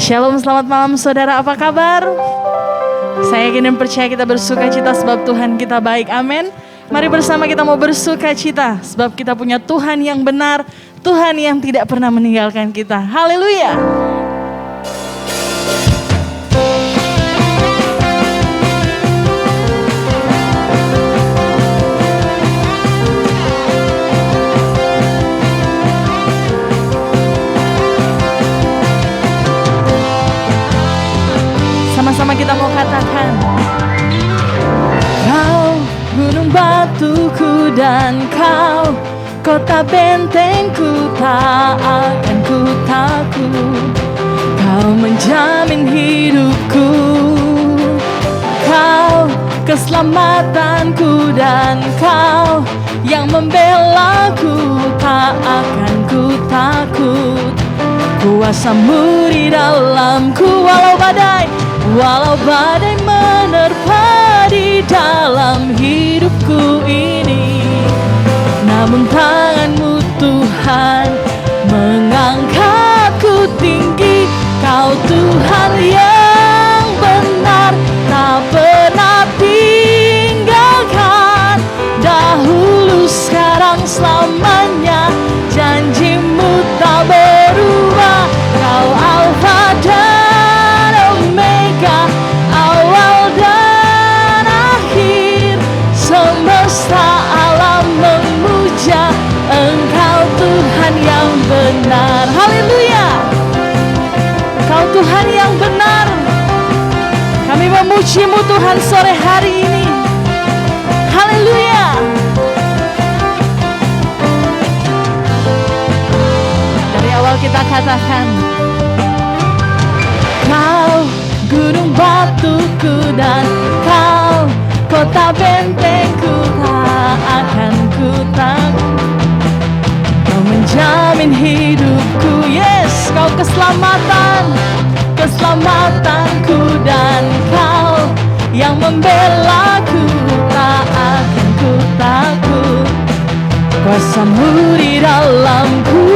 Shalom, selamat malam saudara, apa kabar? Saya yakin dan percaya kita bersuka cita sebab Tuhan kita baik, amin. Mari bersama kita mau bersuka cita sebab kita punya Tuhan yang benar, Tuhan yang tidak pernah meninggalkan kita. Haleluya. Sama-sama kita mau katakan, Kau gunung batuku dan Kau kota bentengku, tak akan ku takut. Kau menjamin hidupku, Kau keselamatanku dan Kau yang membelaku, tak akan ku takut. Kuasamu di dalamku, walau badai menerpa di dalam hidupku ini, namun tanganmu Tuhan mengangkatku tinggi. Kau Tuhan yang benar, tak pernah tinggalkan. Dahulu, sekarang, selamanya, janjimu tak berubah. Kau Alfa dan Omega, awal dan akhir. Semesta alam memuja Engkau Tuhan yang benar. Haleluya. Kau Tuhan yang benar. Kami memuji-Mu Tuhan sore hari ini. Haleluya. Dari awal kita katakan, Kau gunung batuku dan Kau kota bentengku, tak akan ku takut. Kau menjamin hidupku, yes. Kau keselamatanku dan Kau yang membelaku, tak akan ku takut. Kuasamu di dalamku,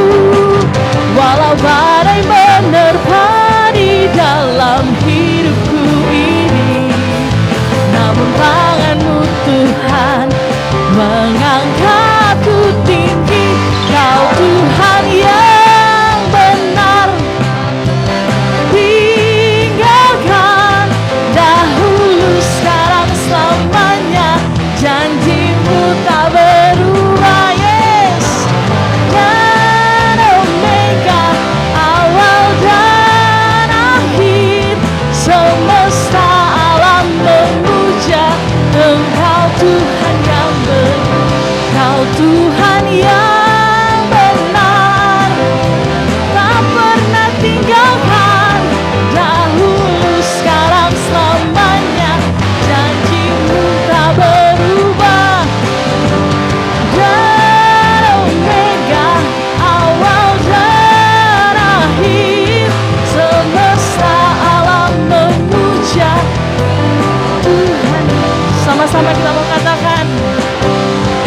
walau badai menerpa di dalam hidupku ini, namun tanganmu Tuhan mengangkatku tinggi. Kau Tuhan yang benar, tinggalkan. Dahulu, sekarang, selamanya, janjimu tak berubah, yes. Dan Omega, awal dan akhir. Semesta alam memuja Engkau Tuhan yang benar. Kau Tuhan yang benar, tak pernah tinggalkan. Dahulu, sekarang, selamanya, janjimu tak berubah. Dan Omega, awal dan akhir. Semesta alam memuja Tuhan. Sama-sama kita mau katakan,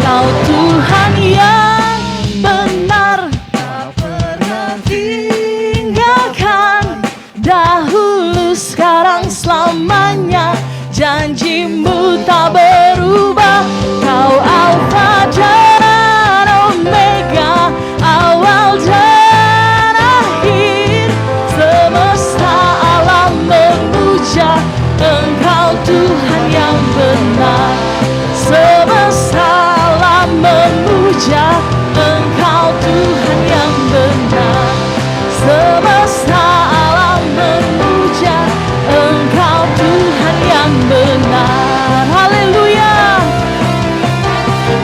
Kau Tuhan yang benar, tak pernah tinggalkan. Dahulu, sekarang, selamanya, janjimu tak berubah. Kau Alfa dan Omega, awal dan akhir. Semesta alam memuja Engkau Tuhan yang benar. Semesta alam memuja Engkau Tuhan yang benar. Semesta alam memuja Engkau Tuhan yang benar. Haleluya.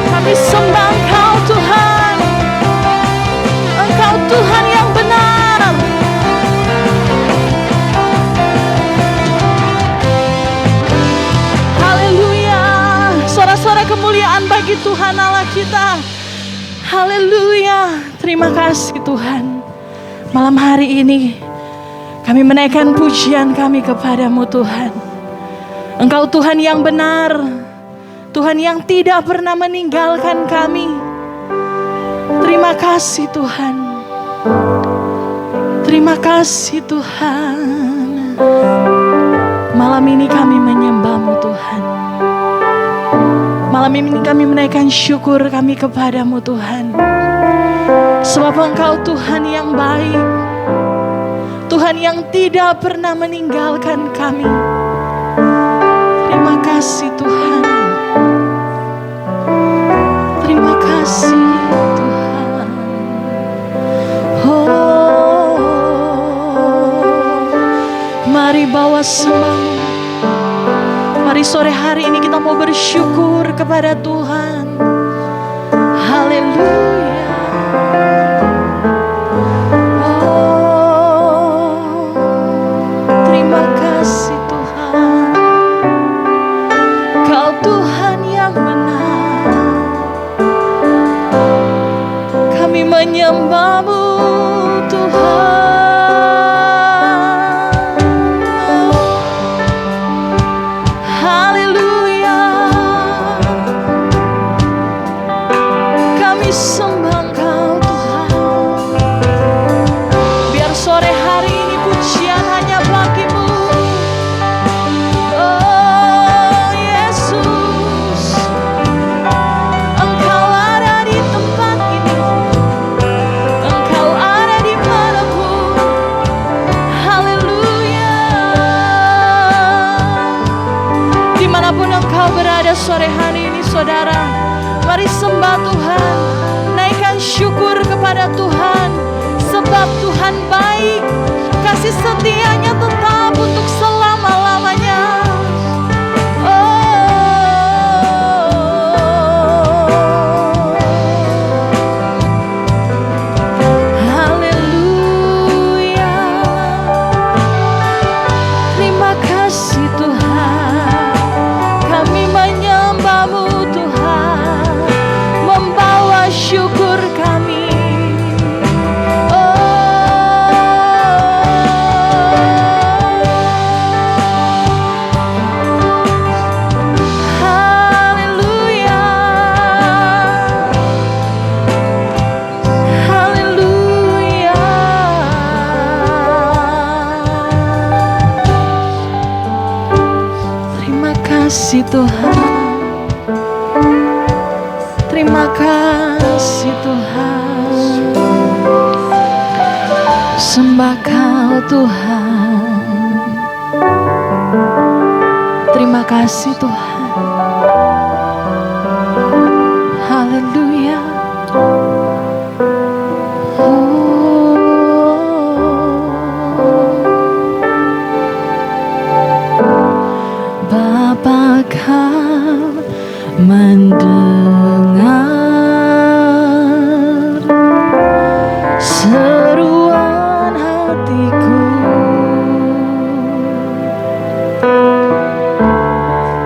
Kami sembah Engkau Tuhan. Engkau Tuhan yang benar. Haleluya. Suara-suara kemuliaan bagi Tuhan Allah kita. Haleluya. Terima kasih Tuhan. Malam hari ini kami menaikkan pujian kami kepadamu Tuhan. Engkau Tuhan yang benar, Tuhan yang tidak pernah meninggalkan kami. Terima kasih Tuhan. Terima kasih Tuhan. Malam ini kami menyembah-Mu Tuhan. Malam ini kami menaikkan syukur kami kepadamu Tuhan. Sebab Engkau Tuhan yang baik, Tuhan yang tidak pernah meninggalkan kami. Terima kasih Tuhan. Terima kasih Tuhan. Oh, mari bawa sembah. Mari sore hari ini kita mau bersyukur kepada Tuhan. Haleluya. Oh, terima kasih Tuhan. Kau Tuhan yang benar. Kami menyembah-Mu Tuhan. Sore hari ini saudara, mari sembah Tuhan, naikkan syukur kepada Tuhan, sebab Tuhan baik, kasih setianya tetap untuk selama-lamanya. Haleluya. Terima kasih Tuhan. Kami menyembah-Mu Tuhan, membawa syukur kami. Haleluya. Haleluya. Terima kasih Tuhan. Terima kasih Tuhan. Sembah Kau Tuhan. Terima kasih Tuhan. Haleluya. Bapa Kau mendengar seruan hatiku,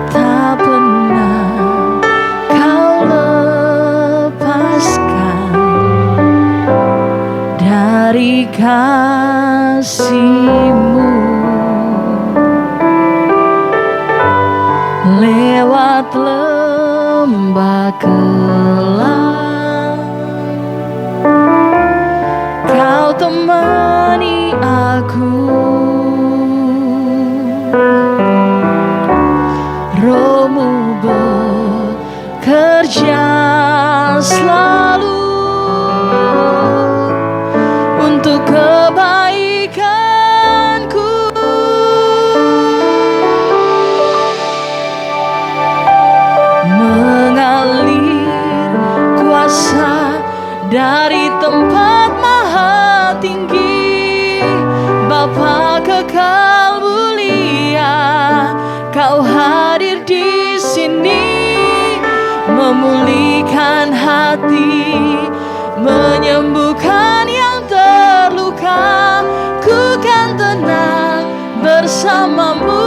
tak pernah Kau lepaskan dari kasih-Mu. Lewat lembah kelam, Kau temani aku. Roh-Mu bekerja selalu untuk kebaikanku. Mengalir kuasa dari tempat maha tinggi, Bapa kekal mulia, Kau hadir di sini, memulihkan hati, menyembuhkan yang terluka. Ku kan tenang bersama-Mu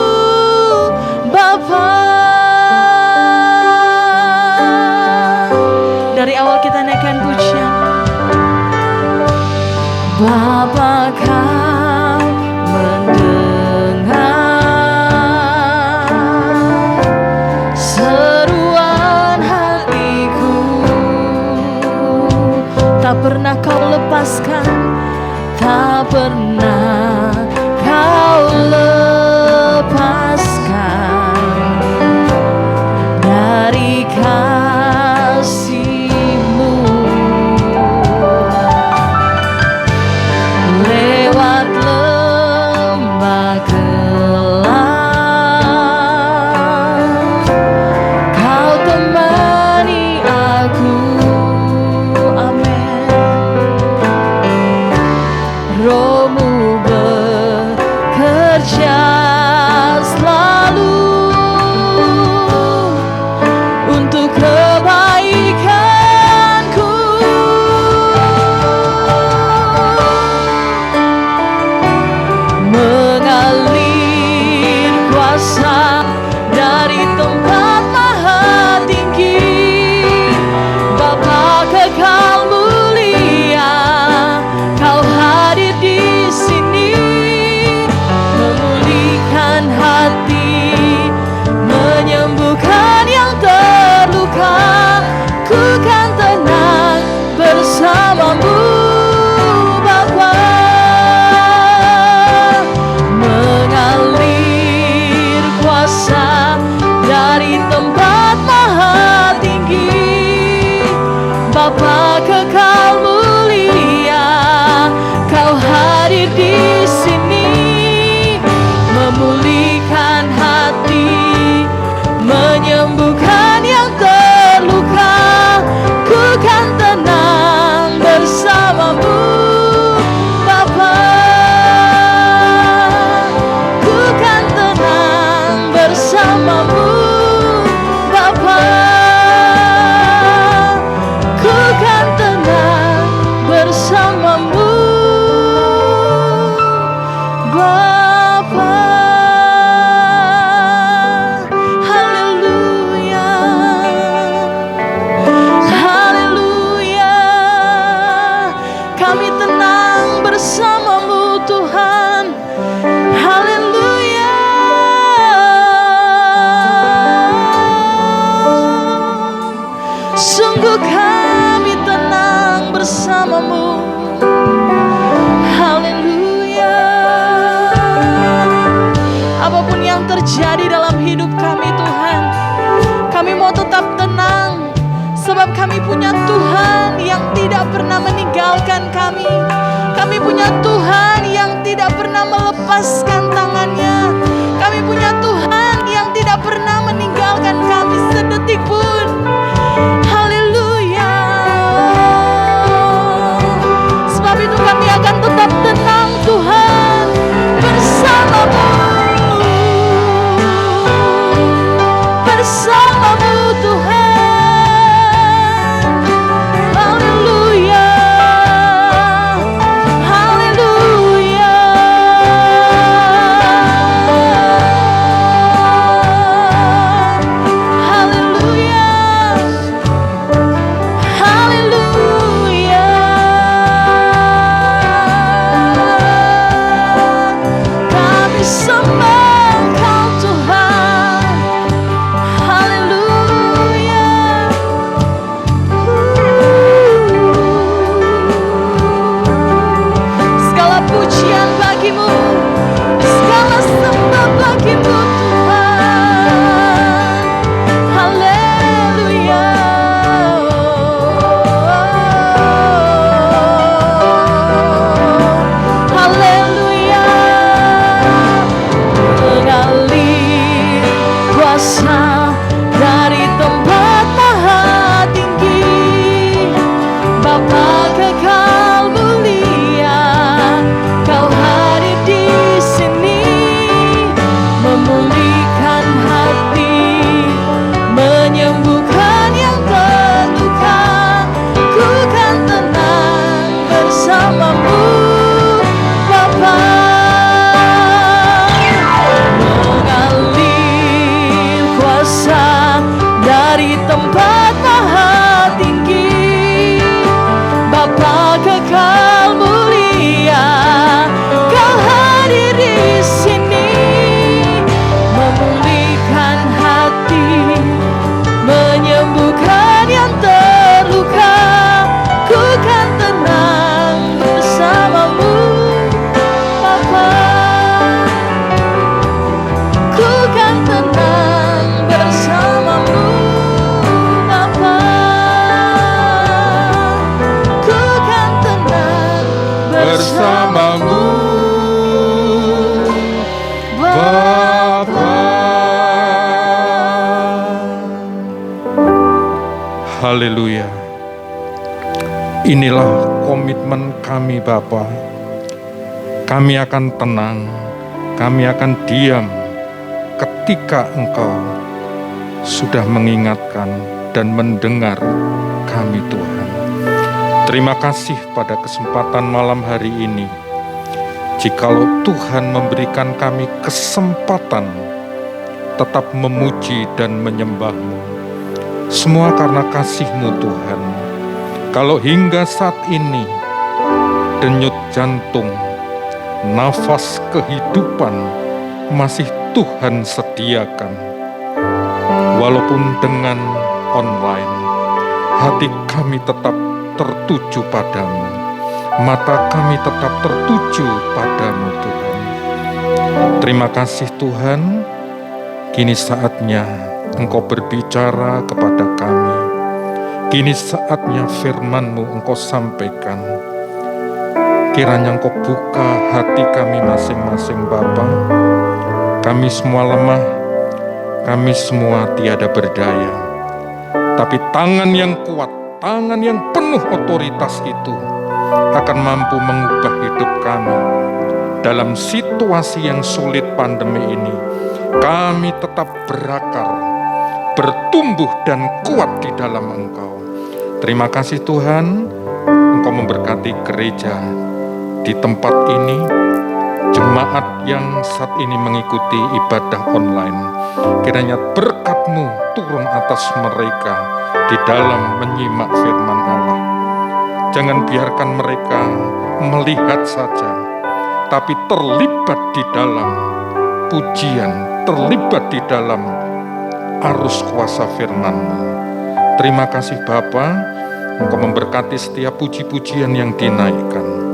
Bapa. Dari awal kita naikkan pujian. Bapa Kau mendengar seruan hatiku, tak pernah Kau lepaskan, tak pernah Roh-Mu bekerja selalu untuk kebaikanku. Mengalir kuasa dari tempat maha tinggi, Bapa kekal mulia, Kau hadir di sini, memulihkan hati, menyembuhkan yang terluka. Ku kan tenang bersamamu, Bapa. Mengalir kuasa dari tempat maha tinggi, Bapa kekal mulia, Kau hadir di sini, memulihkan hati, menyembuhkan yang terluka. Ku kan tenang bersamamu, Bapa. Ku kan tenang bersamamu, Bapa. Ku kan tenang bersamamu, Bapa. Haleluya, haleluya. Kami tenang bersamamu, Tuhan. Haleluya. Sungguh kami tenang bersamamu. Haleluya. Apapun yang terjadi dalam hidup kami, Tuhan, kami mau tetap tenang, sebab kami punya Tuhan yang tidak pernah meninggalkan kami. Kami punya Tuhan yang tidak pernah melepaskan tangannya. Kami punya Tuhan yang tidak pernah meninggalkan kami sedetik pun. Haleluya. Sebab itu kami akan tetap tenang, Tuhan, bersamamu. Bersamamu, Tuhan. Haleluya. Haleluya. Haleluya. Haleluya. Kami sembah Kau, Tuhan. Haleluya. Segala pujian bagimu, segala sembah bagimu, Tuhan. Haleluya. Haleluya. Mengalir kuasa dari tempat maha tinggi, Bapa kekal mulia, Kau hadir di sini, memulihkan hati, menyembuhkan yang terluka. Ku kan tenang bersamamu, Bapa. Mengalir kuasa dari tempat maha tinggi, Bapa kekal mulia, Kau hadir di sini, memulihkan hati, menyembuhkan yang terluka. Ku kan tenang bersamamu, Bapa. Ku kan tenang bersamamu, Bapa. Ku kan tenang bersamamu, Bapa. Haleluya. Inilah komitmen kami Bapa. Kami akan tenang, kami akan diam ketika Engkau sudah mengingatkan dan mendengar kami Tuhan. Terima kasih pada kesempatan malam hari ini. Jikalau Tuhan memberikan kami kesempatan tetap memuji dan menyembah-Mu, semua karena kasih-Mu Tuhan. Kalau hingga saat ini denyut jantung, nafas kehidupan masih Tuhan sediakan, walaupun dengan online, hati kami tetap tertuju padamu, mata kami tetap tertuju padamu Tuhan. Terima kasih Tuhan, kini saatnya Engkau berbicara kepada kami. Kini saatnya firman-Mu Engkau sampaikan. Kiranya Engkau buka hati kami masing-masing Bapa. Kami semua lemah, kami semua tiada berdaya. Tapi tangan yang kuat, tangan yang penuh otoritas itu akan mampu mengubah hidup kami. Dalam situasi yang sulit pandemi ini, kami tetap berakar, bertumbuh dan kuat di dalam Engkau. Terima kasih Tuhan, Engkau memberkati gereja di tempat ini, jemaat yang saat ini mengikuti ibadah online. Kiranya berkat-Mu turun atas mereka di dalam menyimak firman Allah. Jangan biarkan mereka melihat saja, tapi terlibat di dalam pujian, terlibat di dalam arus kuasa firman-Mu. Terima kasih Bapa, Engkau memberkati setiap puji-pujian yang dinaikkan.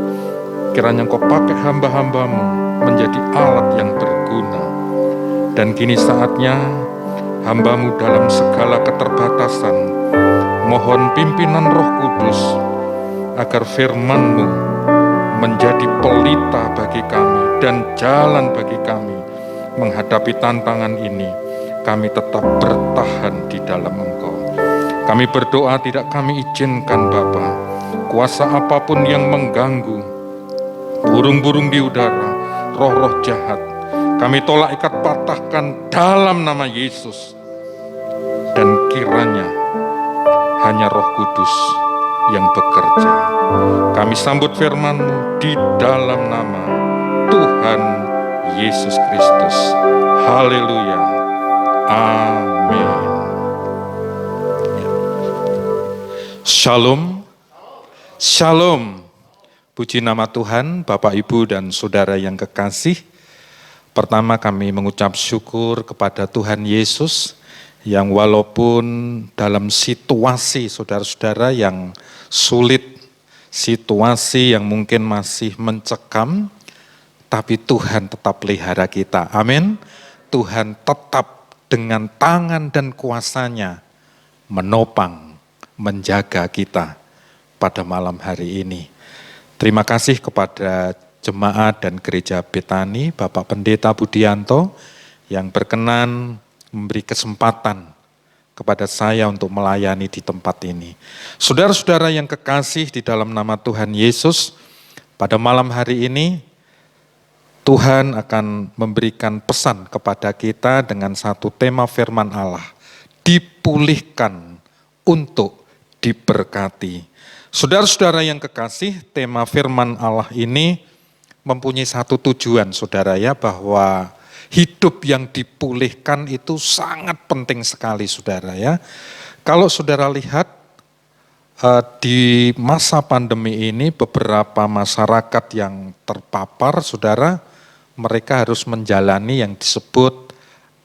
Kiranya Engkau pakai hamba-hamba-Mu menjadi alat yang berguna. Dan kini saatnya hamba-Mu dalam segala keterbatasan, mohon pimpinan Roh Kudus, agar firman-Mu menjadi pelita bagi kami dan jalan bagi kami menghadapi tantangan ini. Kami tetap bertahan di dalam Engkau. Kami berdoa tidak kami izinkan Bapa, kuasa apapun yang mengganggu, burung-burung di udara, roh-roh jahat, kami tolak ikat patahkan dalam nama Yesus. Dan kiranya hanya Roh Kudus yang bekerja. Kami sambut firman-Mu di dalam nama Tuhan Yesus Kristus. Haleluya. Amin. Shalom. Shalom. Puji nama Tuhan, Bapak, Ibu, dan Saudara yang kekasih. Pertama kami mengucap syukur kepada Tuhan Yesus yang walaupun dalam situasi saudara-saudara yang sulit, situasi yang mungkin masih mencekam, tapi Tuhan tetap pelihara kita. Amin. Tuhan tetap dengan tangan dan kuasa-Nya menopang, menjaga kita pada malam hari ini. Terima kasih kepada jemaat dan gereja Betani, Bapak Pendeta Budianto yang berkenan memberi kesempatan kepada saya untuk melayani di tempat ini. Saudara-saudara yang kekasih di dalam nama Tuhan Yesus, pada malam hari ini Tuhan akan memberikan pesan kepada kita dengan satu tema firman Allah, dipulihkan untuk diberkati. Saudara-saudara yang kekasih, tema firman Allah ini mempunyai satu tujuan saudara ya, bahwa hidup yang dipulihkan itu sangat penting sekali saudara ya. Kalau saudara lihat di masa pandemi ini beberapa masyarakat yang terpapar saudara, mereka harus menjalani yang disebut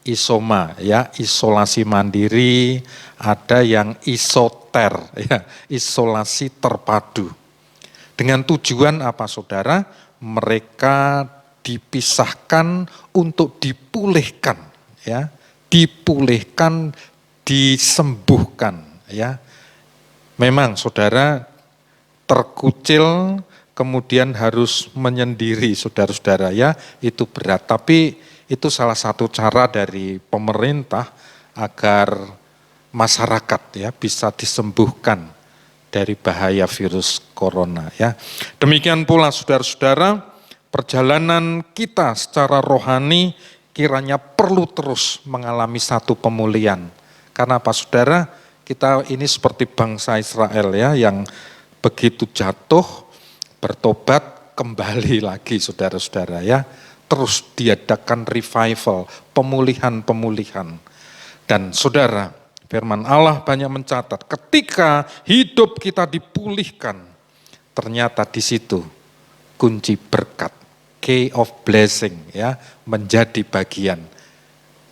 isoma ya, isolasi mandiri, ada yang isoter ya, isolasi terpadu. Dengan tujuan apa saudara? Mereka dipisahkan untuk dipulihkan ya, dipulihkan, disembuhkan ya. Memang saudara terkucil kemudian harus menyendiri saudara-saudara ya, itu berat, tapi itu salah satu cara dari pemerintah agar masyarakat ya bisa disembuhkan dari bahaya virus corona ya. Demikian pula saudara-saudara, perjalanan kita secara rohani kiranya perlu terus mengalami satu pemulihan. Karena apa saudara? Kita ini seperti bangsa Israel ya, yang begitu jatuh, bertobat, kembali lagi saudara-saudara ya. Terus diadakan revival, pemulihan-pemulihan. Dan saudara, firman Allah banyak mencatat, ketika hidup kita dipulihkan, ternyata di situ kunci berkat, key of blessing ya, menjadi bagian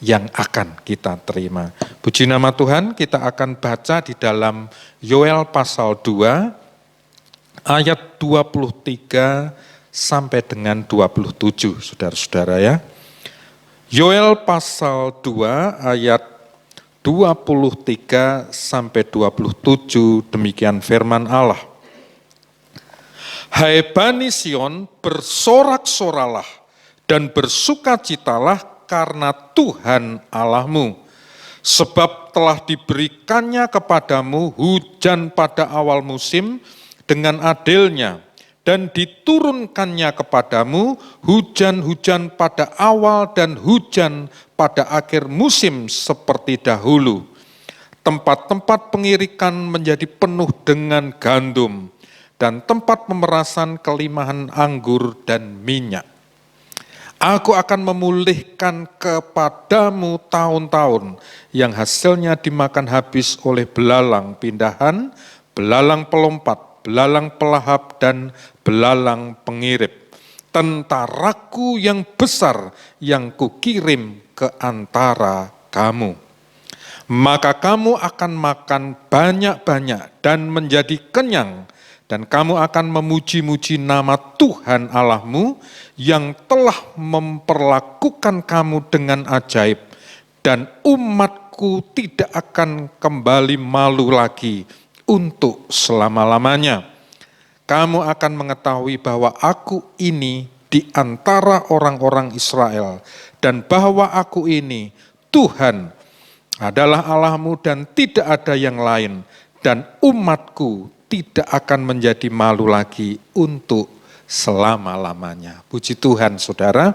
yang akan kita terima. Puji nama Tuhan, kita akan baca di dalam Yoel pasal 2 ayat 23 sampai dengan 27, saudara-saudara ya. Yoel pasal 2 ayat 23 sampai 27, demikian firman Allah. Hai Bani Sion, bersorak-soralah dan bersukacitalah karena Tuhan Allahmu, sebab telah diberikannya kepadamu hujan pada awal musim dengan adilnya, dan diturunkannya kepadamu hujan-hujan pada awal dan hujan pada akhir musim seperti dahulu. Tempat-tempat pengirikan menjadi penuh dengan gandum, dan tempat pemerasan kelimpahan anggur dan minyak. Aku akan memulihkan kepadamu tahun-tahun yang hasilnya dimakan habis oleh belalang pindahan, belalang pelompat, belalang pelahap, dan belalang pengirip. Tentaraku yang besar yang kukirim ke antara kamu. Maka kamu akan makan banyak-banyak dan menjadi kenyang, dan kamu akan memuji-muji nama Tuhan Allahmu yang telah memperlakukan kamu dengan ajaib, dan umatku tidak akan kembali malu lagi untuk selama-lamanya. Kamu akan mengetahui bahwa aku ini di antara orang-orang Israel, dan bahwa aku ini Tuhan adalah Allahmu dan tidak ada yang lain, dan umatku tidak akan menjadi malu lagi untuk selama-lamanya. Puji Tuhan saudara.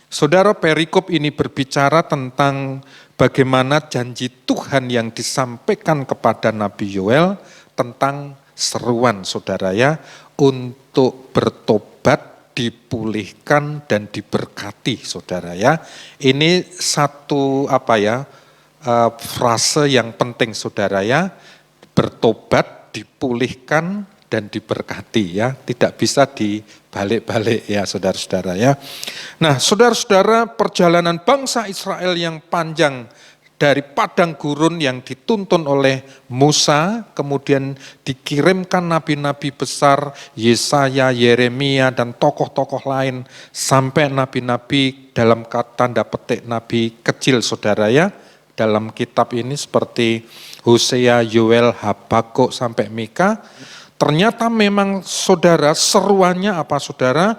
Saudara, perikop ini berbicara tentang bagaimana janji Tuhan yang disampaikan kepada Nabi Yoel tentang seruan saudara ya, untuk bertobat, dipulihkan dan diberkati saudara ya. Ini satu frase yang penting saudara ya, bertobat, dipulihkan dan diberkati ya, tidak bisa dibalik-balik ya saudara-saudara ya. Nah saudara-saudara, perjalanan bangsa Israel yang panjang dari padang gurun yang dituntun oleh Musa, kemudian dikirimkan nabi-nabi besar, Yesaya, Yeremia, dan tokoh-tokoh lain, sampai nabi-nabi dalam tanda petik nabi kecil saudara ya, dalam kitab ini seperti Hosea, Yoel, Habakuk, sampai Mika. Ternyata memang saudara, seruannya apa saudara?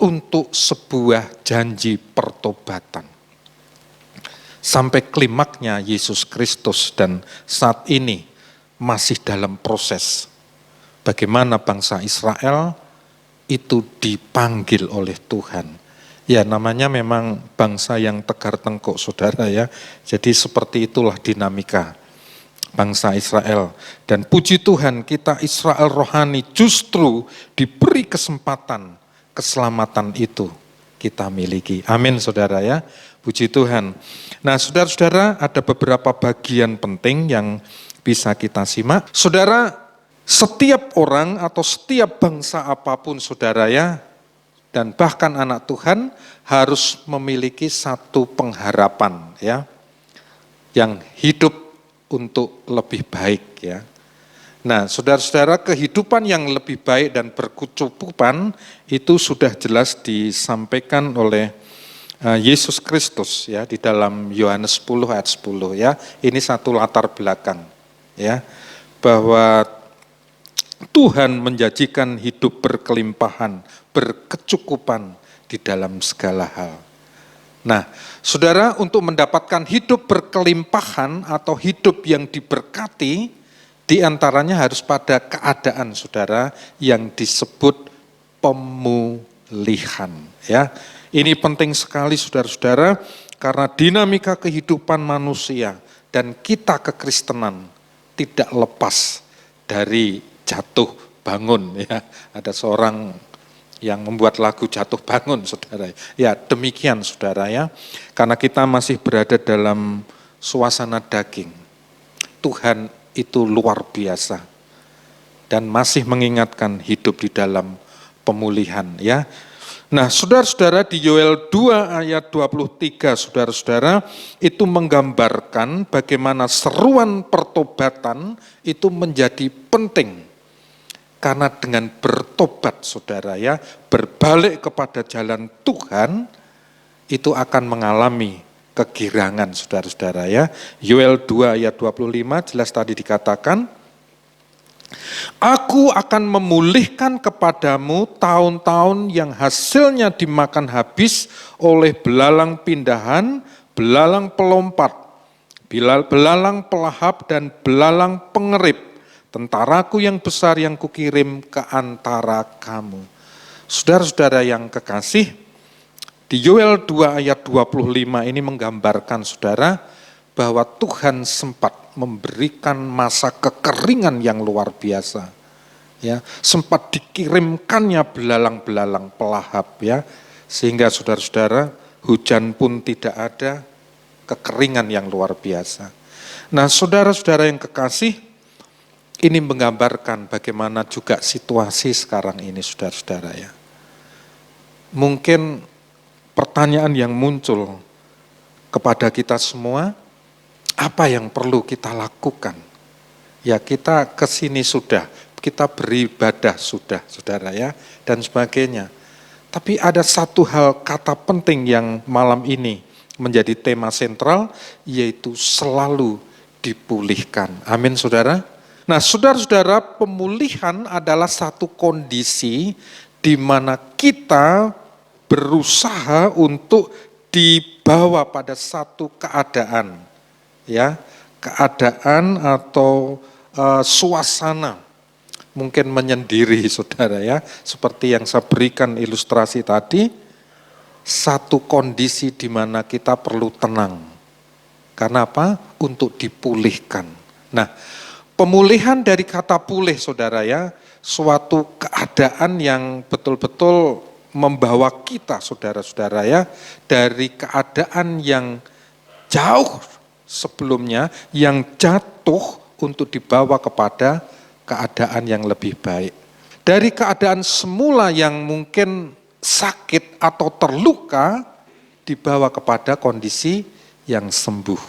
Untuk sebuah janji pertobatan. Sampai klimaknya Yesus Kristus, dan saat ini masih dalam proses. Bagaimana bangsa Israel itu dipanggil oleh Tuhan. Ya namanya memang bangsa yang tegar tengkuk saudara ya. Jadi seperti itulah dinamika bangsa Israel. Dan puji Tuhan, kita Israel rohani justru diberi kesempatan keselamatan itu kita miliki. Amin saudara ya. Puji Tuhan. Nah saudara-saudara, ada beberapa bagian penting yang bisa kita simak. Saudara, setiap orang atau setiap bangsa apapun saudara ya, dan bahkan anak Tuhan harus memiliki satu pengharapan ya, yang hidup untuk lebih baik ya. Nah saudara-saudara, kehidupan yang lebih baik dan berkecukupan itu sudah jelas disampaikan oleh Yesus Kristus ya di dalam Yohanes 10 ayat 10 ya. Ini satu latar belakang ya, bahwa Tuhan menjanjikan hidup berkelimpahan, berkecukupan di dalam segala hal. Nah, saudara, untuk mendapatkan hidup berkelimpahan atau hidup yang diberkati, diantaranya harus pada keadaan saudara yang disebut pemulihan. pemulihan. Ya, ini penting sekali saudara-saudara, karena dinamika kehidupan manusia dan kita kekristenan tidak lepas dari jatuh bangun. Ya, ada seorang yang membuat lagu jatuh bangun, saudara. Ya, demikian saudara ya, karena kita masih berada dalam suasana daging. Tuhan itu luar biasa dan masih mengingatkan hidup di dalam pemulihan ya. Nah, saudara-saudara, di Yoel 2 ayat 23, saudara-saudara, itu menggambarkan bagaimana seruan pertobatan itu menjadi penting. Karena dengan bertobat, saudara ya, berbalik kepada jalan Tuhan, itu akan mengalami kegirangan, saudara-saudara ya. Yoel 2 ayat 25 jelas tadi dikatakan, Aku akan memulihkan kepadamu tahun-tahun yang hasilnya dimakan habis oleh belalang pindahan, belalang pelompat, belalang pelahap, dan belalang pengerip, tentaraku yang besar yang kukirim ke antara kamu. Saudara-saudara yang kekasih, di Yoel 2 ayat 25 ini menggambarkan saudara bahwa Tuhan sempat memberikan masa kekeringan yang luar biasa. Ya, sempat dikirimkannya belalang-belalang pelahap ya, sehingga saudara-saudara hujan pun tidak ada, kekeringan yang luar biasa. Nah, saudara-saudara yang kekasih, ini menggambarkan bagaimana juga situasi sekarang ini, saudara-saudara ya. Mungkin pertanyaan yang muncul kepada kita semua, apa yang perlu kita lakukan? Ya, kita kesini sudah, kita beribadah sudah, saudara ya, dan sebagainya. Tapi ada satu hal kata penting yang malam ini menjadi tema sentral, yaitu selalu dipulihkan. Amin, saudara. Nah, saudara-saudara, pemulihan adalah satu kondisi di mana kita berusaha untuk dibawa pada satu keadaan. Ya, keadaan atau suasana mungkin menyendiri, saudara ya, seperti yang saya berikan ilustrasi tadi, satu kondisi di mana kita perlu tenang. Karena apa? Untuk dipulihkan. Nah, pemulihan dari kata pulih, saudara ya, suatu keadaan yang betul-betul membawa kita, saudara-saudara ya, dari keadaan yang jauh sebelumnya, yang jatuh untuk dibawa kepada keadaan yang lebih baik. Dari keadaan semula yang mungkin sakit atau terluka, dibawa kepada kondisi yang sembuh.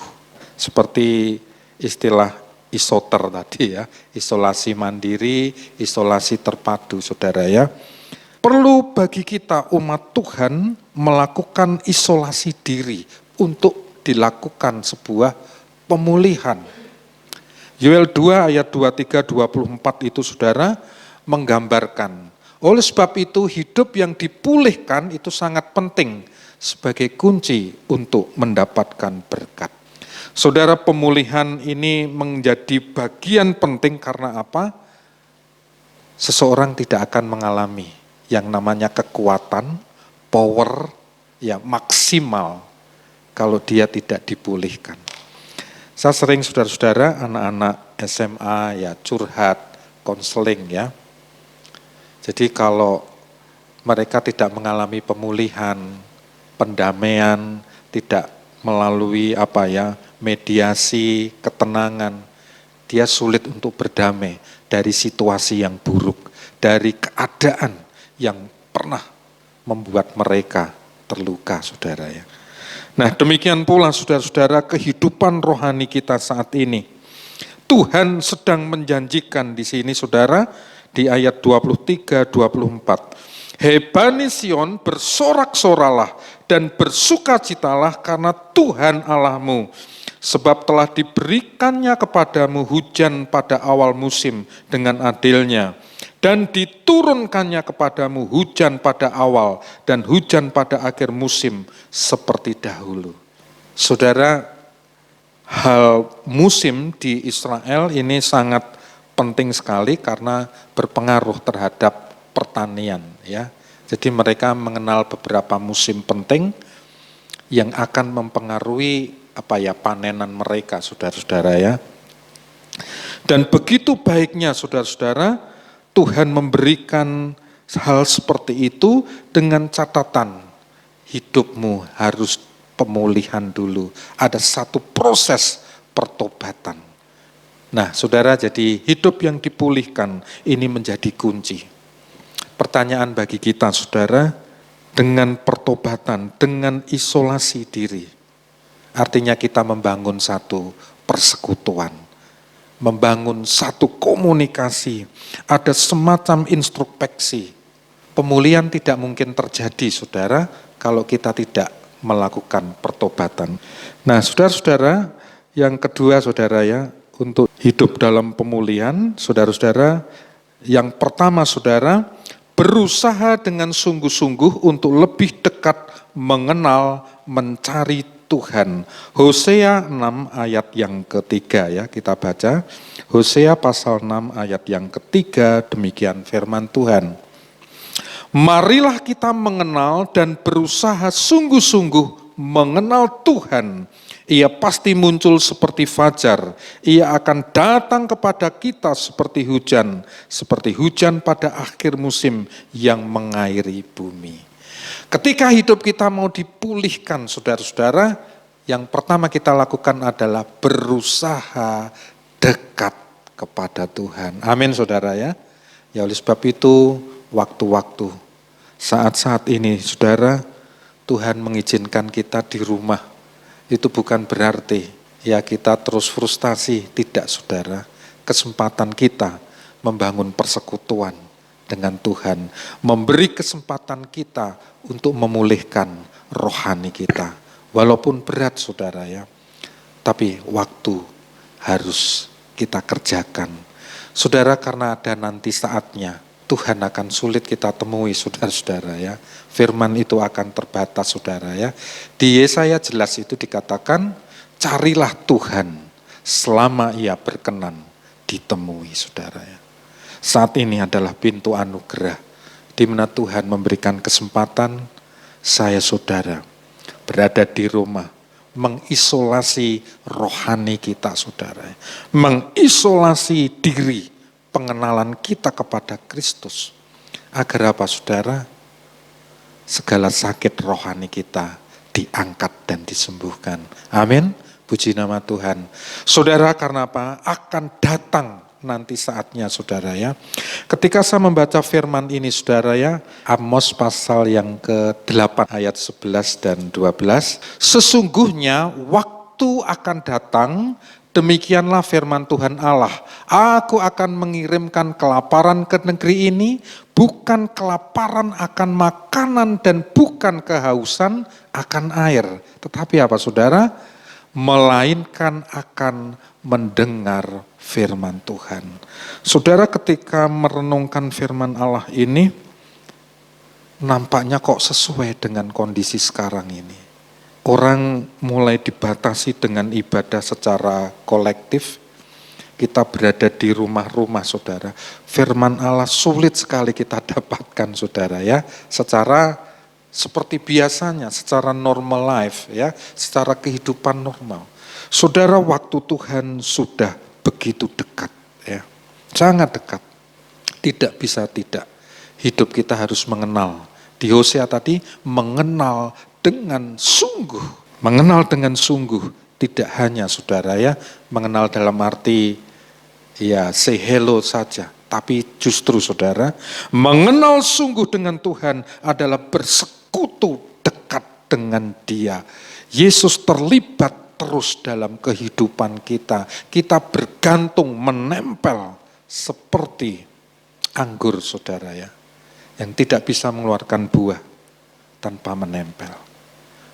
Seperti istilah isoter tadi ya, isolasi mandiri, isolasi terpadu, saudara ya. Perlu bagi kita umat Tuhan melakukan isolasi diri untuk dilakukan sebuah pemulihan. Yoel 2 ayat 23-24 itu saudara menggambarkan. Oleh sebab itu hidup yang dipulihkan itu sangat penting sebagai kunci untuk mendapatkan berkat. Saudara, pemulihan ini menjadi bagian penting karena apa? Seseorang tidak akan mengalami yang namanya kekuatan, power, ya maksimal kalau dia tidak dipulihkan. Saya sering saudara-saudara anak-anak SMA ya curhat, konseling ya. Jadi kalau mereka tidak mengalami pemulihan, pendamaian, tidak melalui mediasi, ketenangan, dia sulit untuk berdamai dari situasi yang buruk, dari keadaan yang pernah membuat mereka terluka, saudara ya. Nah, demikian pula saudara-saudara kehidupan rohani kita saat ini. Tuhan sedang menjanjikan di sini saudara di ayat 23-24. Hei Bani Sion, bersorak-soralah dan bersukacitalah karena Tuhan Allahmu, sebab telah diberikannya kepadamu hujan pada awal musim dengan adilnya, dan diturunkannya kepadamu hujan pada awal dan hujan pada akhir musim seperti dahulu. Saudara, hal musim di Israel ini sangat penting sekali karena berpengaruh terhadap pertanian ya. Jadi mereka mengenal beberapa musim penting yang akan mempengaruhi panenan mereka, saudara-saudara ya. Dan begitu baiknya saudara-saudara, Tuhan memberikan hal seperti itu dengan catatan hidupmu harus pemulihan dulu. Ada satu proses pertobatan. Nah, saudara, jadi hidup yang dipulihkan ini menjadi kunci. Pertanyaan bagi kita, saudara, dengan pertobatan, dengan isolasi diri, artinya kita membangun satu persekutuan, membangun satu komunikasi, ada semacam introspeksi. Pemulihan tidak mungkin terjadi, saudara, kalau kita tidak melakukan pertobatan. Nah, saudara-saudara, yang kedua, saudara ya, untuk hidup dalam pemulihan, saudara-saudara, yang pertama, saudara, berusaha dengan sungguh-sungguh untuk lebih dekat mengenal, mencari Tuhan. Hosea 6 ayat yang ketiga ya, kita baca. Hosea pasal 6 ayat yang ketiga, demikian firman Tuhan. Marilah kita mengenal dan berusaha sungguh-sungguh mengenal Tuhan. Ia pasti muncul seperti fajar. Ia akan datang kepada kita seperti hujan pada akhir musim yang mengairi bumi. Ketika hidup kita mau dipulihkan, saudara-saudara, yang pertama kita lakukan adalah berusaha dekat kepada Tuhan. Amin, saudara ya. Ya, oleh sebab itu, waktu-waktu, saat-saat ini, saudara, Tuhan mengizinkan kita di rumah. Itu bukan berarti ya kita terus frustasi, tidak, saudara. Kesempatan kita membangun persekutuan dengan Tuhan, memberi kesempatan kita untuk memulihkan rohani kita. Walaupun berat, saudara ya, tapi waktu harus kita kerjakan. Saudara, karena ada nanti saatnya Tuhan akan sulit kita temui, saudara-saudara ya. Firman itu akan terbatas, saudara ya. Di Yesaya jelas itu dikatakan, carilah Tuhan selama ia berkenan ditemui, saudara ya. Saat ini adalah pintu anugerah, di mana Tuhan memberikan kesempatan saya, saudara, berada di rumah, mengisolasi rohani kita, saudara. Mengisolasi diri, pengenalan kita kepada Kristus. Agar apa, saudara? Segala sakit rohani kita diangkat dan disembuhkan. Amin. Puji nama Tuhan. Saudara, karena apa? Akan datang nanti saatnya, saudara ya. Ketika saya membaca firman ini, saudara ya, Amos pasal yang ke-8 ayat 11 dan 12. Sesungguhnya waktu akan datang, demikianlah firman Tuhan Allah. Aku akan mengirimkan kelaparan ke negeri ini, bukan kelaparan akan makanan dan bukan kehausan akan air. Tetapi apa, saudara? Melainkan akan mendengar firman Tuhan. Saudara, ketika merenungkan firman Allah ini, nampaknya kok sesuai dengan kondisi sekarang ini. Orang mulai dibatasi dengan ibadah secara kolektif. Kita berada di rumah-rumah, saudara. Firman Allah sulit sekali kita dapatkan, saudara ya. Secara seperti biasanya, secara normal life ya, secara kehidupan normal. Saudara, waktu Tuhan sudah begitu dekat ya. Sangat dekat. Tidak bisa tidak. Hidup kita harus mengenal. Di Hosea tadi, mengenal dengan sungguh. Mengenal dengan sungguh. Tidak hanya, saudara ya, mengenal dalam arti ya say hello saja. Tapi justru, saudara, mengenal sungguh dengan Tuhan adalah bersekutu dekat dengan Dia. Yesus terlibat terus dalam kehidupan kita. Kita bergantung, menempel seperti anggur, saudara ya, yang tidak bisa mengeluarkan buah tanpa menempel.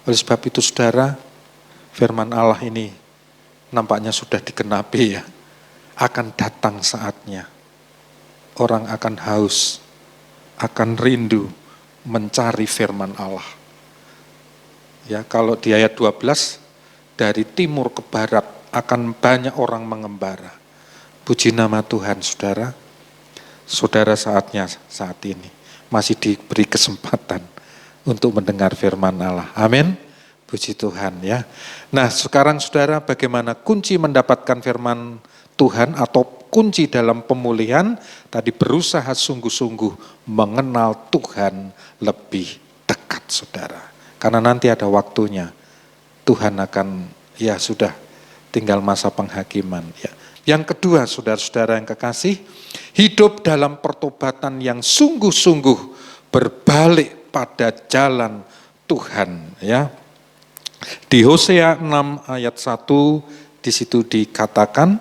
Oleh sebab itu, saudara, firman Allah ini nampaknya sudah digenapi ya. Akan datang saatnya. Orang akan haus, akan rindu mencari firman Allah. Ya, kalau di ayat 12, dari timur ke barat akan banyak orang mengembara. Puji nama Tuhan, saudara. Saudara, saatnya saat ini masih diberi kesempatan untuk mendengar firman Allah. Amin. Puji Tuhan ya. Nah sekarang saudara, bagaimana kunci mendapatkan firman Tuhan atau kunci dalam pemulihan? Tadi berusaha sungguh-sungguh mengenal Tuhan lebih dekat saudara. Karena nanti ada waktunya Tuhan akan, ya sudah, tinggal masa penghakiman ya. Yang kedua saudara-saudara yang kekasih, hidup dalam pertobatan yang sungguh-sungguh berbalik pada jalan Tuhan ya. Di Hosea 6 ayat 1 di situ dikatakan,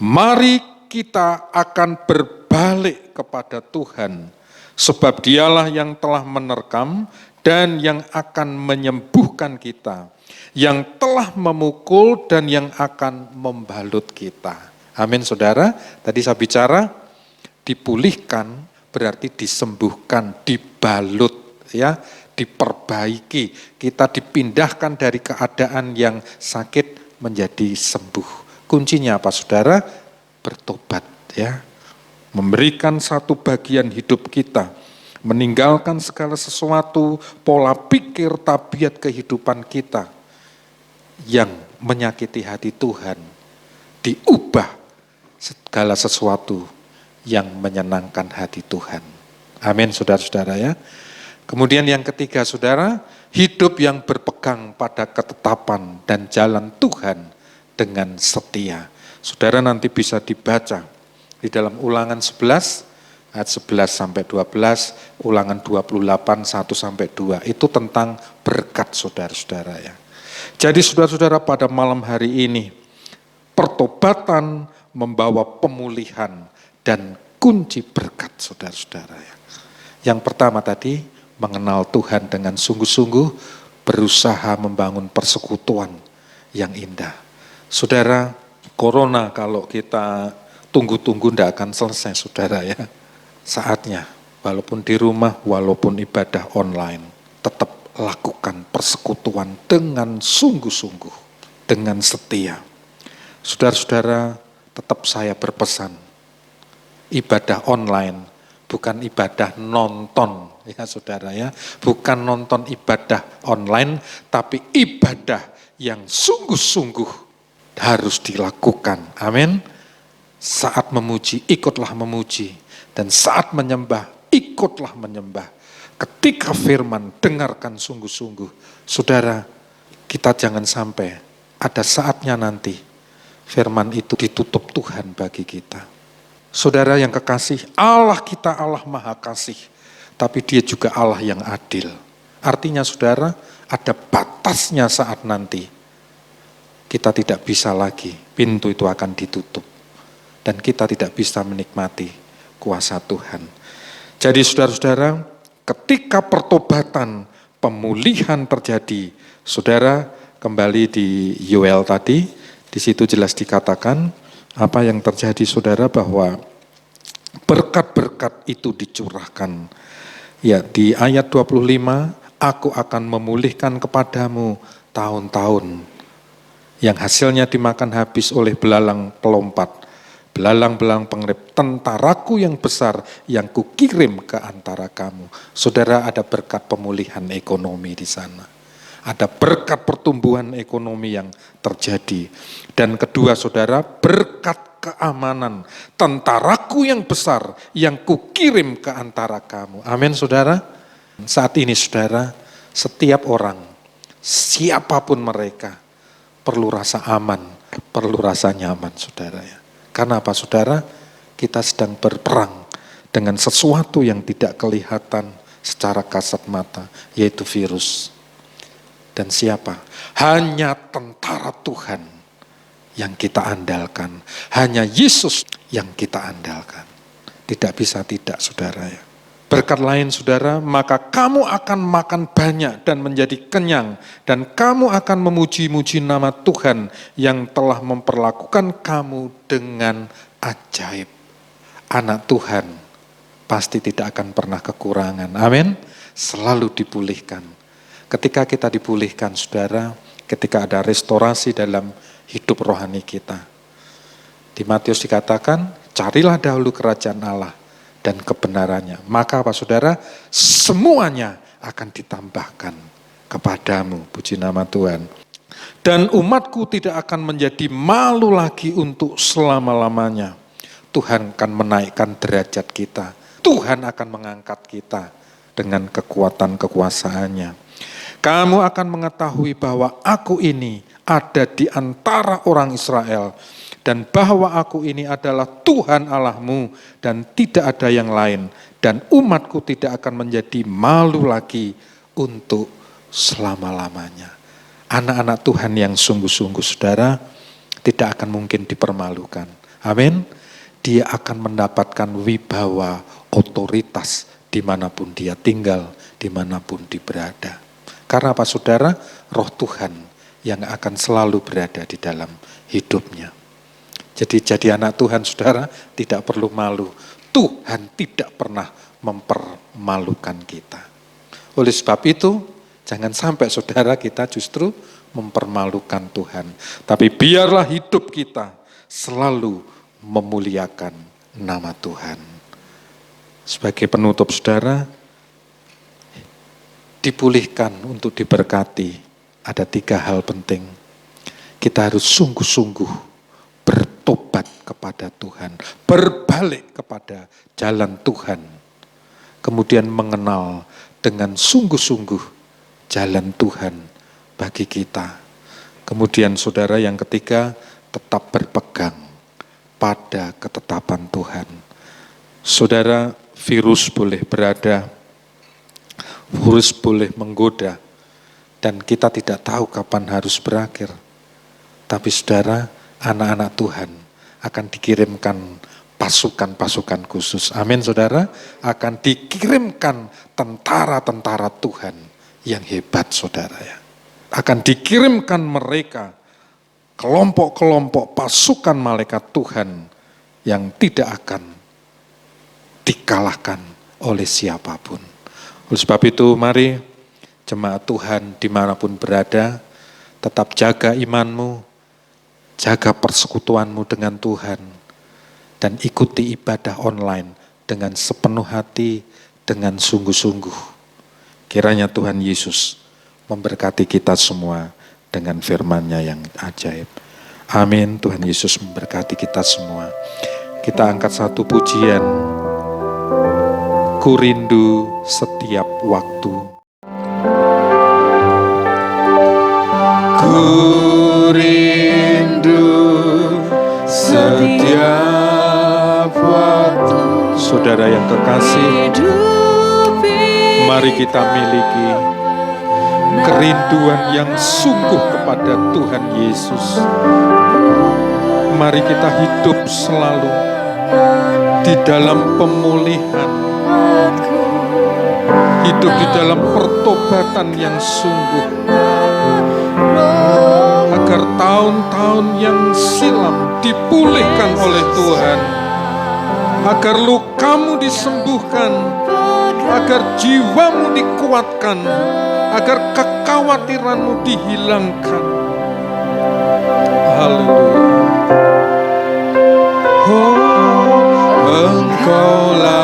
mari kita akan berbalik kepada Tuhan, sebab Dialah yang telah menerkam dan yang akan menyembuhkan kita, yang telah memukul dan yang akan membalut kita. Amin saudara. Tadi saya bicara dipulihkan berarti disembuhkan, dibalut ya, diperbaiki. Kita dipindahkan dari keadaan yang sakit menjadi sembuh. Kuncinya apa saudara? Bertobat ya. Memberikan satu bagian hidup kita, meninggalkan segala sesuatu, pola pikir, tabiat kehidupan kita yang menyakiti hati Tuhan, diubah segala sesuatu yang menyenangkan hati Tuhan. Amin saudara-saudara ya. Kemudian yang ketiga saudara, hidup yang berpegang pada ketetapan dan jalan Tuhan dengan setia. Saudara nanti bisa dibaca di dalam Ulangan 11 ayat 11 sampai 12, Ulangan 28 1 sampai 2. Itu tentang berkat saudara-saudara ya. Jadi saudara-saudara, pada malam hari ini pertobatan membawa pemulihan dan kunci berkat saudara-saudara ya. Yang pertama tadi, mengenal Tuhan dengan sungguh-sungguh, berusaha membangun persekutuan yang indah. Saudara, corona kalau kita tunggu-tunggu tidak akan selesai saudara ya. Saatnya, walaupun di rumah, walaupun ibadah online, tetap lakukan persekutuan dengan sungguh-sungguh, dengan setia. Saudara-saudara, tetap saya berpesan, ibadah online bukan ibadah nonton ya saudara ya, bukan nonton ibadah online, tapi ibadah yang sungguh-sungguh harus dilakukan. Amin. Saat memuji, ikutlah memuji, dan saat menyembah, ikutlah menyembah. Ketika firman, dengarkan sungguh-sungguh. Saudara, kita jangan sampai ada saatnya nanti firman itu ditutup Tuhan bagi kita. Saudara yang kekasih, Allah kita Allah Maha Kasih, tapi Dia juga Allah yang adil. Artinya saudara, ada batasnya saat nanti kita tidak bisa lagi, pintu itu akan ditutup dan kita tidak bisa menikmati kuasa Tuhan. Jadi saudara-saudara, ketika pertobatan, pemulihan terjadi, saudara kembali di Yoel tadi, di situ jelas dikatakan apa yang terjadi saudara, bahwa berkat-berkat itu dicurahkan. Ya, di ayat 25, aku akan memulihkan kepadamu tahun-tahun yang hasilnya dimakan habis oleh belalang pelompat, belalang-belalang pengerip, tentaraku yang besar yang kukirim ke antara kamu. Saudara, ada berkat pemulihan ekonomi di sana. Ada berkat pertumbuhan ekonomi yang terjadi. Dan kedua saudara, berkat keamanan, tentaraku yang besar yang kukirim ke antara kamu. Amin saudara. Saat ini saudara, setiap orang, siapapun mereka, perlu rasa aman, perlu rasa nyaman saudara ya. Karena apa saudara? Kita sedang berperang dengan sesuatu yang tidak kelihatan secara kasat mata, yaitu virus. Dan siapa? Hanya tentara Tuhan yang kita andalkan. Hanya Yesus yang kita andalkan. Tidak bisa tidak saudara ya. Berkat lain saudara, maka kamu akan makan banyak dan menjadi kenyang. Dan kamu akan memuji-muji nama Tuhan yang telah memperlakukan kamu dengan ajaib. Anak Tuhan pasti tidak akan pernah kekurangan. Amin. Selalu dipulihkan. Ketika kita dipulihkan saudara, ketika ada restorasi dalam hidup rohani kita. Di Matius dikatakan, carilah dahulu kerajaan Allah dan kebenarannya. Maka apa saudara? Semuanya akan ditambahkan kepadamu. Puji nama Tuhan. Dan umatku tidak akan menjadi malu lagi untuk selama-lamanya. Tuhan akan menaikkan derajat kita. Tuhan akan mengangkat kita dengan kekuatan kekuasaannya. Kamu akan mengetahui bahwa aku ini ada di antara orang Israel, dan bahwa aku ini adalah Tuhan Allahmu dan tidak ada yang lain, dan umatku tidak akan menjadi malu lagi untuk selama-lamanya. Anak-anak Tuhan yang sungguh-sungguh saudara tidak akan mungkin dipermalukan. Amin. Dia akan mendapatkan wibawa otoritas dimanapun dia tinggal, dimanapun dia berada. Karena apa saudara? Roh Tuhan yang akan selalu berada di dalam hidupnya. Jadi anak Tuhan saudara tidak perlu malu. Tuhan tidak pernah mempermalukan kita. Oleh sebab itu, jangan sampai saudara kita justru mempermalukan Tuhan. Tapi biarlah hidup kita selalu memuliakan nama Tuhan. Sebagai penutup saudara, dipulihkan untuk diberkati, ada 3 hal penting. Kita harus sungguh-sungguh bertobat kepada Tuhan, berbalik kepada jalan Tuhan, kemudian mengenal dengan sungguh-sungguh jalan Tuhan bagi kita. Kemudian saudara yang ketiga, tetap berpegang pada ketetapan Tuhan. Saudara, virus boleh berada, virus boleh menggoda, dan kita tidak tahu kapan harus berakhir. Tapi saudara, anak-anak Tuhan akan dikirimkan pasukan-pasukan khusus. Amin saudara, akan dikirimkan tentara-tentara Tuhan yang hebat saudara ya. Akan dikirimkan mereka, kelompok-kelompok pasukan malaikat Tuhan yang tidak akan dikalahkan oleh siapapun. Oleh sebab itu mari jemaat Tuhan dimanapun berada, tetap jaga imanmu, jaga persekutuanmu dengan Tuhan, dan ikuti ibadah online dengan sepenuh hati, dengan sungguh-sungguh. Kiranya Tuhan Yesus memberkati kita semua dengan firman-Nya yang ajaib. Amin. Tuhan Yesus memberkati kita semua. Kita angkat satu pujian. Ku rindu setiap waktu. Ku rindu setiap waktu. Saudara yang kekasih, mari kita miliki kerinduan yang sungguh kepada Tuhan Yesus. Mari kita hidup selalu di dalam pemulihan, hidup di dalam pertobatan yang sungguh, agar tahun-tahun yang silam dipulihkan oleh Tuhan, agar lukamu disembuhkan, agar jiwamu dikuatkan, agar kekhawatiranmu dihilangkan. Haleluya. Oh, Engkaulah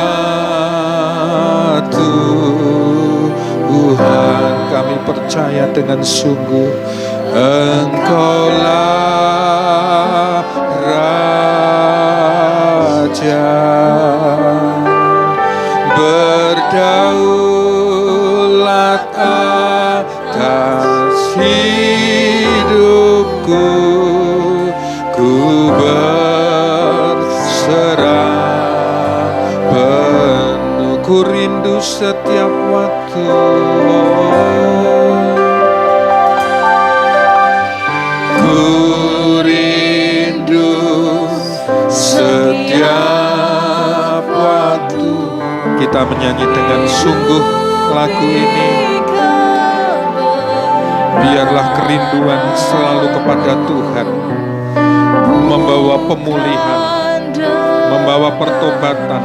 Tuhan, kami percaya dengan sungguh. Engkaulah Raja, berdaulat atas hidupku, ku berserah penuh, ku rindu setiap waktu. Ku rindu setiap waktu. Kita menyanyi dengan sungguh lagu ini. Biarlah kerinduan selalu kepada Tuhan membawa pemulihan, membawa pertobatan,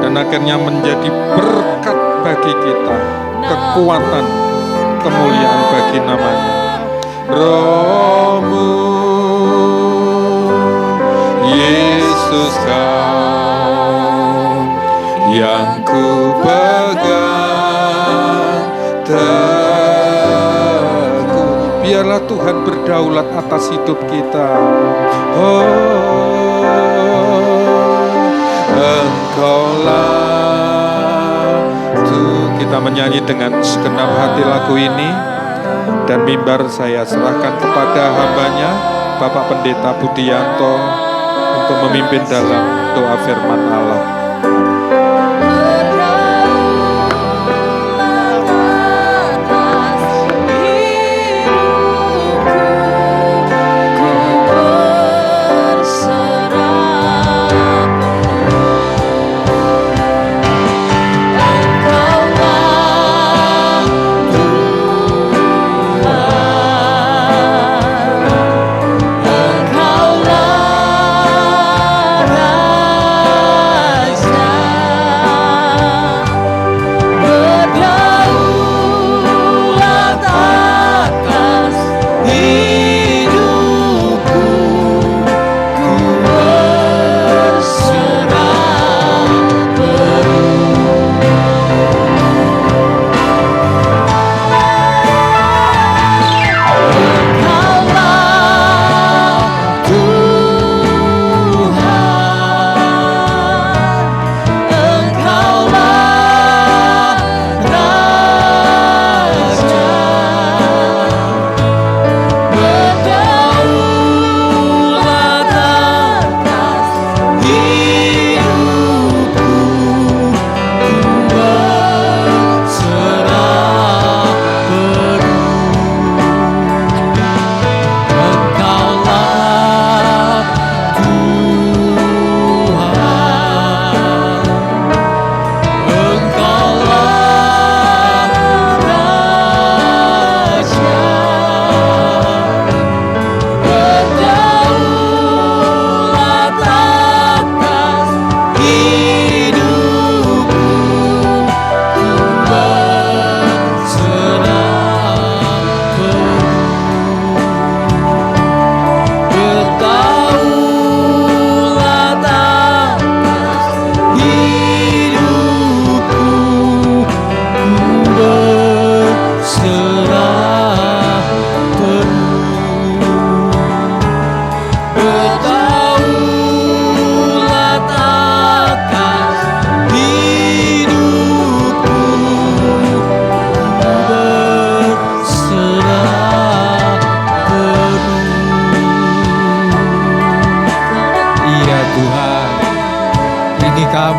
dan akhirnya menjadi berkat bagi kita, kekuatan, kemuliaan bagi nama-Nya. Rohmu Yesus, Kau Teguh. Biarlah Tuhan berdaulat atas hidup kita. Oh, Engkaulah. Kita menyanyi dengan segenap hati lagu ini. Dan mimbar saya serahkan kepada hambanya, Bapak Pendeta Budianto, untuk memimpin dalam doa firman Allah.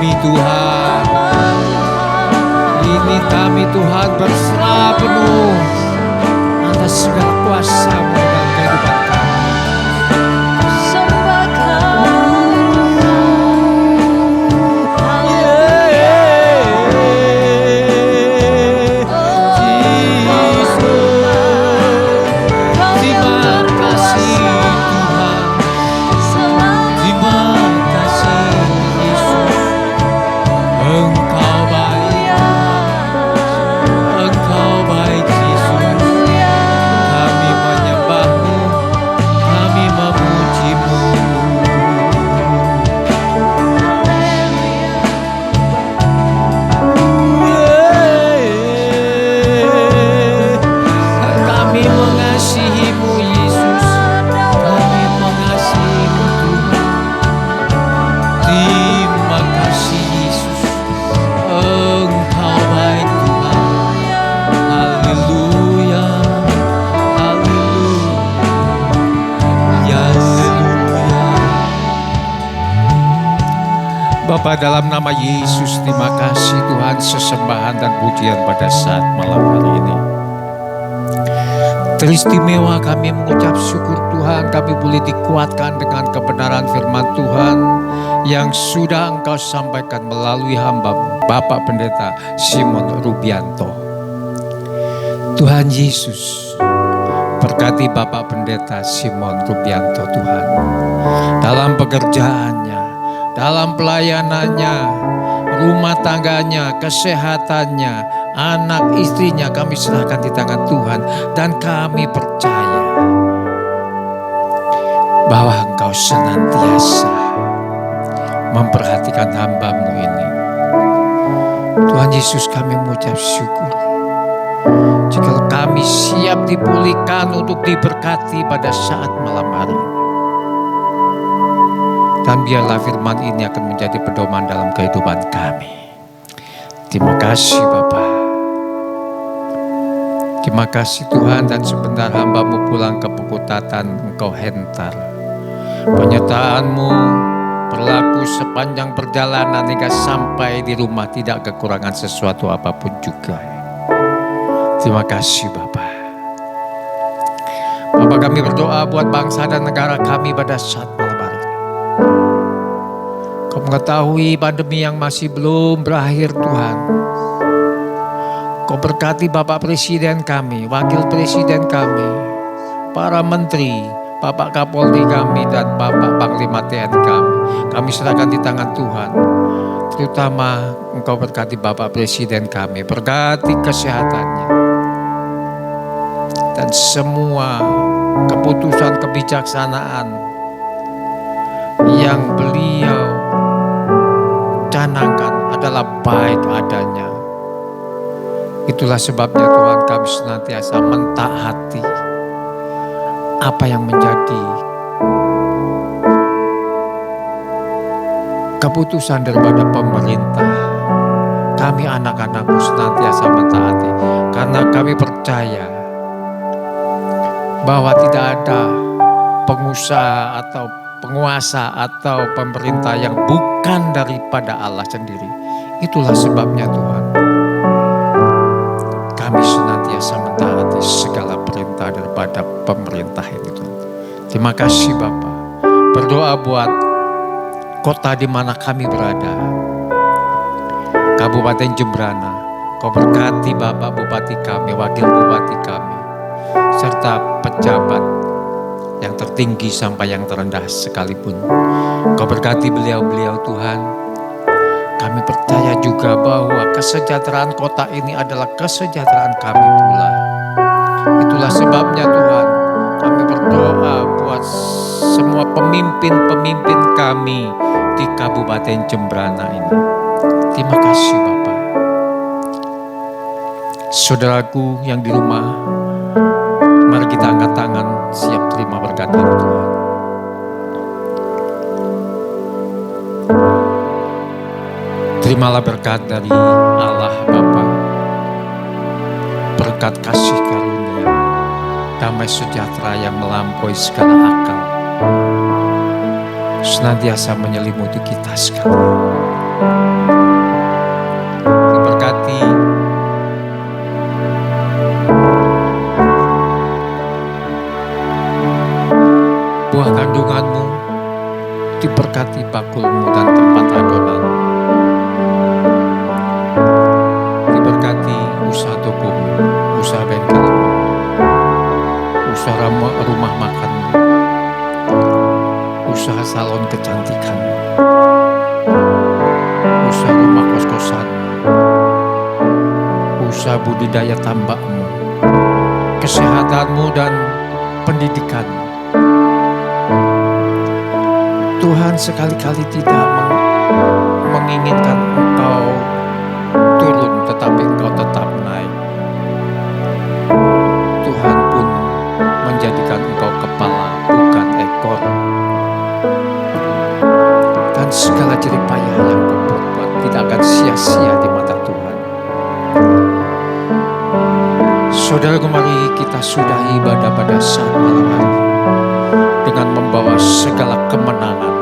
kami Tuhan. Ini kami Tuhan berserah penuh atas segala kuasa-Mu dalam kehidupan kami. Sembah Bapa, dalam nama Yesus, terima kasih Tuhan, sesembahan dan pujian pada saat malam hari ini. Teristimewa kami mengucap syukur Tuhan, kami boleh dikuatkan dengan kebenaran firman Tuhan yang sudah Engkau sampaikan melalui hamba Bapak Pendeta Simon Rubianto. Tuhan Yesus, berkati Bapak Pendeta Simon Rubianto Tuhan, dalam pekerjaannya, dalam pelayanannya, rumah tangganya, kesehatannya, anak istrinya kami serahkan di tangan Tuhan. Dan kami percaya bahwa Engkau senantiasa memperhatikan hamba-Mu ini. Tuhan Yesus, kami mengucap syukur. Jika kami siap dipulihkan untuk diberkati pada saat malam hari ini. Dan biarlah firman ini akan menjadi pedoman dalam kehidupan kami. Terima kasih Bapa. Terima kasih Tuhan, dan sebentar hamba-Mu pulang ke pekutatan Engkau hentar. Penyertaan-Mu berlaku sepanjang perjalanan hingga sampai di rumah, tidak kekurangan sesuatu apapun juga. Terima kasih Bapa. Bapa, kami berdoa buat bangsa dan negara kami pada saat malam hari ini. Kau mengetahui pandemi yang masih belum berakhir Tuhan. Kau berkati Bapak Presiden kami, Wakil Presiden kami, para menteri, Bapak Kapolri kami, dan Bapak Panglima TNI kami. Kami serahkan di tangan Tuhan. Terutama Engkau berkati Bapak Presiden kami, berkati kesehatannya. Dan semua keputusan kebijaksanaan yang beliau canangkan adalah baik adanya. Itulah sebabnya Tuhan, kami senantiasa mentaati apa yang menjadi keputusan daripada pemerintah. Kami anak-anak-Mu senantiasa mentaati, karena kami percaya bahwa tidak ada pengusaha atau penguasa atau pemerintah yang bukan daripada Allah sendiri. Itulah sebabnya Tuhan, kami senantiasa mentaati segala perintah daripada pemerintah ini Tuhan. Terima kasih Bapak. Berdoa buat kota di mana kami berada, Kabupaten Jembrana. Kau berkati Bapak Bupati kami, Wakil Bupati kami, serta pejabat yang tertinggi sampai yang terendah sekalipun. Kau berkati beliau-beliau Tuhan. Kami percaya juga bahwa kesejahteraan kota ini adalah kesejahteraan kami pula. Itulah sebabnya Tuhan, kami berdoa buat semua pemimpin-pemimpin kami di Kabupaten Jembrana ini. Terima kasih Bapak. Saudaraku yang di rumah, mari kita angkat tangan, siap terima berkat dari Tuhan. Terimalah berkat dari Allah Bapa, berkat kasih karunia, damai sejahtera yang melampaui segala akal, senantiasa menyelimuti kita sekalian. Diberkati buah kandunganmu, diberkati bakulmu dan tempat adonan, diberkati usaha tokomu, usaha bengkelmu, usaha rumah makanmu, usaha salon kecantikanmu, usaha rumah kos-kosanmu, usaha budidaya tambakmu, kesehatanmu dan pendidikanmu. Tuhan sekali-kali tidak menginginkan engkau turun, tetapi engkau tetap naik. Tuhan pun menjadikan engkau kepala, bukan ekor. Dan segala jerih payah yang kau perbuat tidak akan sia-sia di mata Tuhan. Saudaraku, mari kita sudahi ibadah pada saat malam hari ini dengan membawa segala kemenangan,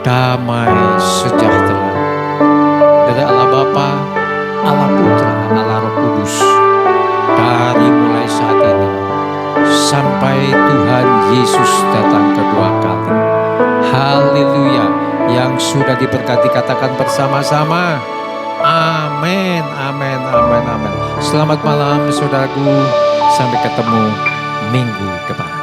damai sejahtera dari Allah Bapa, Allah Putra, Allah Roh Kudus, dari mulai saat ini sampai Tuhan Yesus datang kedua kali. Haleluya. Yang sudah diberkati katakan bersama-sama, amin, amin, amin, amin. Selamat malam saudaraku, sampai ketemu minggu depan.